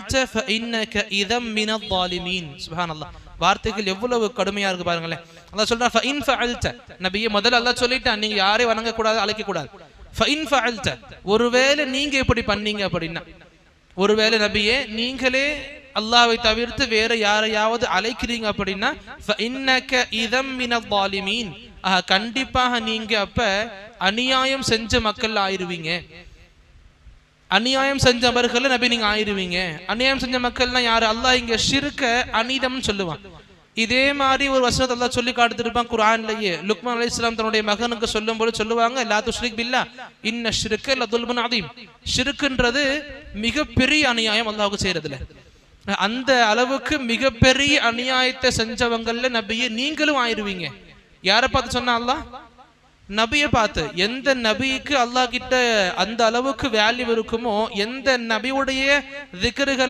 ஃபஅல்த ஃபஇன்னக இதம் மினல் ஸாலிமீன். சுப்ஹானல்லாஹ், வார்த்தைகள் எவ்வளவு கடுமையா இருக்கு பாருங்களேன். அல்லாஹ் சொல்றான் ஃபஇன் ஃபஅல்த, நபியே முதல்ல அல்லாஹ் சொல்லிட்டான் நீங்க யாரையும் வணங்க கூடாது, அழைக்க கூடாது. ஃபஇன் ஃபஅல்த, ஒருவேளை நீங்க இப்படி பண்ணீங்க அப்படின்னா, ஒருவேளை நபியே நீங்களே அல்லாஹ்வை தவிர்த்து வேற யாரையாவது அழைக்கிறீங்க அப்படின்னா ஃபஇன்னக இதம் மினல் ஸாலிமீன், கண்டிப்பாக நீங்க அப்ப அநியாயம் செஞ்ச மக்கள் ஆயிருவீங்க. அநியாயம் செஞ்சவர்கள் நபி நீங்க ஆயிருவீங்க. அநியாயம் செஞ்ச மக்கள்னா யாரு? அல்லாஹ் இங்க ஷிர்க அநீதம்னு சொல்லுவான். இதே மாதிரி ஒரு வசனத்தை அல்லாஹ் சொல்லி காட்டுத்திருப்பான் குர்ஆன்லயே. லுக்மான் அலைஹிஸ்ஸலாம் தன்னுடைய மகனுக்கு சொல்லும்போது சொல்லுவாங்க, லா துஷ்ரிக் பில்லா இன்ன ஷிர்க லதுல்முன் அதீம். ஷிர்க்ன்றது மிகப்பெரிய அநியாயம் அல்லாஹ்வுக்கு செய்யறதுல. அந்த அளவுக்கு மிகப்பெரிய அநியாயத்தை செஞ்சவங்கள்ல நபியே நீங்களும் ஆயிருவீங்க. யாரை பார்த்து சொன்னா அல்லாஹ்? நபியை பார்த்து. எந்த நபிக்கு அல்லாஹ் கிட்ட அந்த அளவுக்கு வேல்யூ இருக்குமோ, எந்த நபியுடைய திக்ருகள்